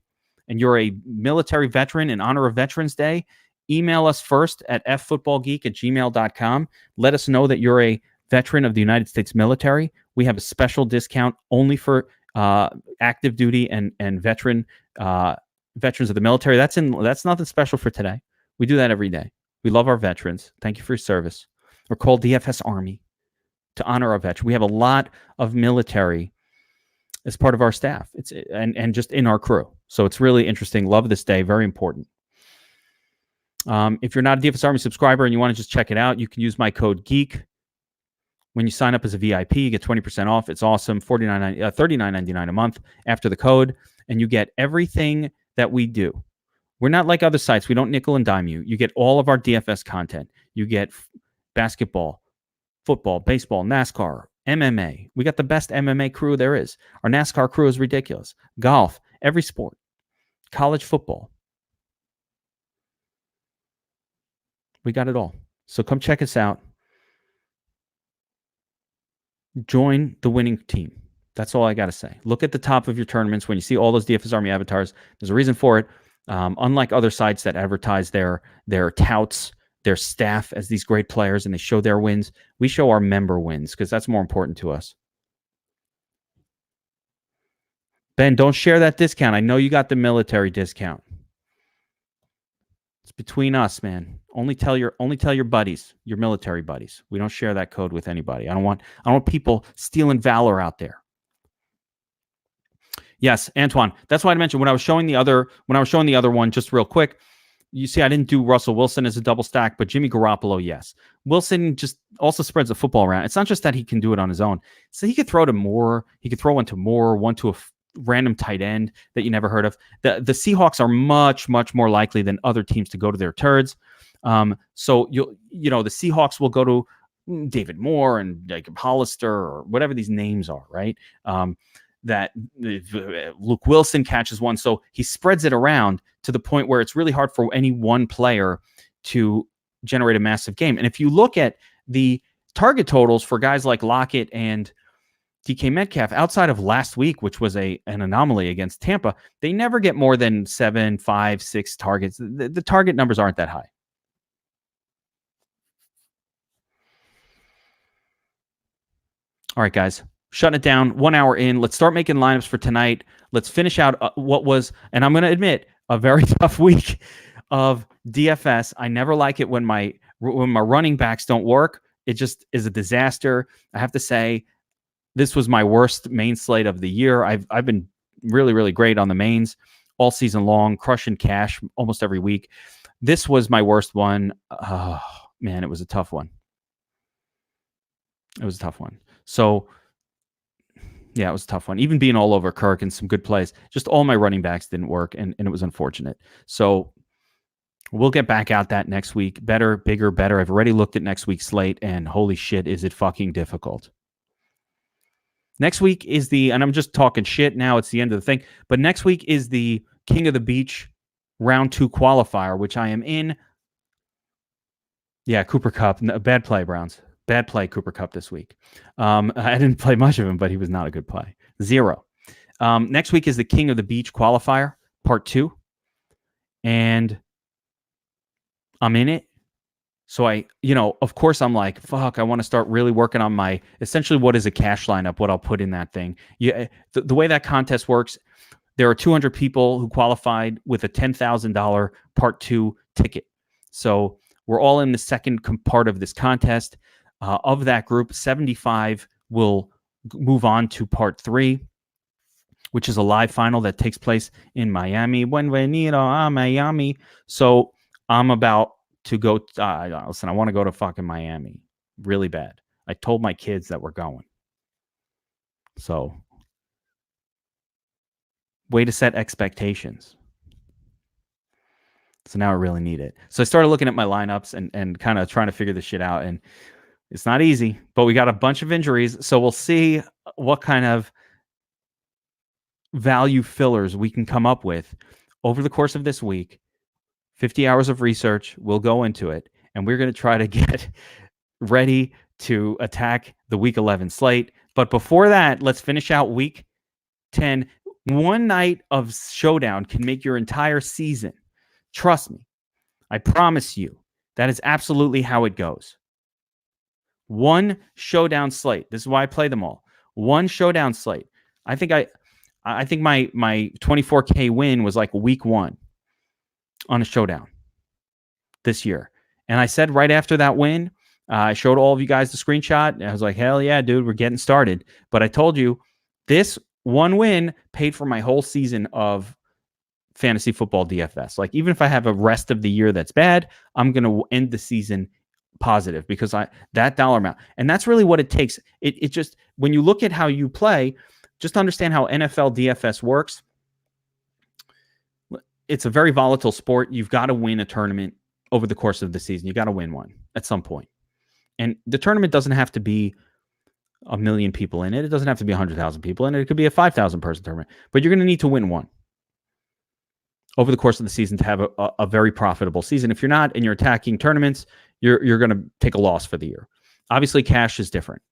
and you're a military veteran in honor of Veterans Day, email us first at ffootballgeek@gmail.com. Let us know that you're a veteran of the United States military. We have a special discount only for active duty and veterans of the military. That's nothing special for today. We do that every day. We love our veterans. Thank you for your service. We're called DFS Army to honor our veterans. We have a lot of military as part of our staff. And just in our crew. So it's really interesting. Love this day. Very important. If you're not a DFS Army subscriber and you want to just check it out, you can use my code GEEK. When you sign up as a VIP, you get 20% off. It's awesome. $39.99 a month after the code, and you get everything that we do. We're not like other sites. We don't nickel and dime you. You get all of our DFS content. You get basketball, football, baseball, NASCAR, MMA. We got the best MMA crew there is. Our NASCAR crew is ridiculous. Golf, every sport, college football. We got it all. So come check us out. Join the winning team. That's all I got to say. Look at the top of your tournaments. When you see all those DFS Army avatars, there's a reason for it. Unlike other sites that advertise their touts, their staff as these great players, and they show their wins, we show our member wins because that's more important to us. Ben, don't share that discount. I know you got the military discount. It's between us, man. Only tell your buddies, your military buddies. We don't share that code with anybody. I don't want people stealing valor out there. Yes, Antoine. That's why I mentioned when I was showing the other one, just real quick. You see, I didn't do Russell Wilson as a double stack, but Jimmy Garoppolo, yes. Wilson just also spreads the football around. It's not just that he can do it on his own. So he could throw to Moore. He could throw one to a random tight end that you never heard of. The Seahawks are much, much more likely than other teams to go to their turds. So the Seahawks will go to David Moore and Jacob Hollister or whatever these names are, right? That Luke Wilson catches one. So he spreads it around to the point where it's really hard for any one player to generate a massive game. And if you look at the target totals for guys like Lockett and DK Metcalf, outside of last week, which was an anomaly against Tampa, they never get more than 7, 5, 6 targets. The target numbers aren't that high. All right, guys. Shutting it down, 1 hour in. Let's start making lineups for tonight. Let's finish out what was, and I'm going to admit, a very tough week of DFS. I never like it when my running backs don't work. It just is a disaster. I have to say, this was my worst main slate of the year. I've been really, really great on the mains all season long, crushing cash almost every week. This was my worst one. Oh, man, it was a tough one. So, yeah, it was a tough one. Even being all over Kirk and some good plays, just all my running backs didn't work, and it was unfortunate. So we'll get back out that next week. Better, bigger, better. I've already looked at next week's slate, and holy shit, is it fucking difficult. Next week is and I'm just talking shit now, it's the end of the thing, but next week is the King of the Beach round 2 qualifier, which I am in. Yeah, Cooper Kupp. Bad play, Browns. Bad play, Cooper Kupp this week. I didn't play much of him, but he was not a good play. 0. Next week is the King of the Beach qualifier, part 2. And I'm in it. So of course I'm like, fuck, I want to start really working on my, essentially what is a cash lineup, what I'll put in that thing. Yeah, the way that contest works, there are 200 people who qualified with a $10,000 part 2 ticket. So we're all in the second part of this contest. Of that group, 75 will move on to part 3, which is a live final that takes place in Miami. Bienvenido a Miami. So I'm about to go. Listen, I want to go to fucking Miami really bad. I told my kids that we're going. So, way to set expectations. So now I really need it. So I started looking at my lineups and kind of trying to figure this shit out. And it's not easy, but we got a bunch of injuries. So we'll see what kind of value fillers we can come up with over the course of this week. 50 hours of research, we'll go into it, and we're going to try to get ready to attack the Week 11 slate. But before that, let's finish out Week 10. One night of Showdown can make your entire season. Trust me. I promise you. That is absolutely how it goes. One Showdown slate. This is why I play them all. One Showdown slate. I think my 24K win was like week 1 on a Showdown this year. And I said right after that win, I showed all of you guys the screenshot. And I was like, hell yeah, dude, we're getting started. But I told you this one win paid for my whole season of fantasy football DFS. Like, even if I have a rest of the year that's bad, I'm going to end the season positive because that dollar amount. And that's really what it takes. It just, when you look at how you play, just understand how NFL DFS works. It's a very volatile sport. You've got to win a tournament over the course of the season. You got to win one at some point. And the tournament doesn't have to be 1 million people in it. It doesn't have to be 100,000 people in it. It could be a 5,000 person tournament, but you're going to need to win one over the course of the season to have a very profitable season. If you're not and you're attacking tournaments, you're going to take a loss for the year. Obviously, cash is different,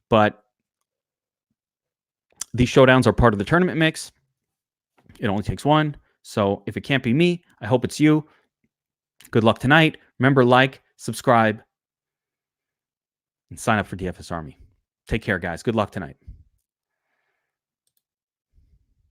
but these showdowns are part of the tournament mix. It only takes one. So if it can't be me, I hope it's you. Good luck tonight. Remember, like, subscribe, and sign up for DFS Army. Take care, guys. Good luck tonight.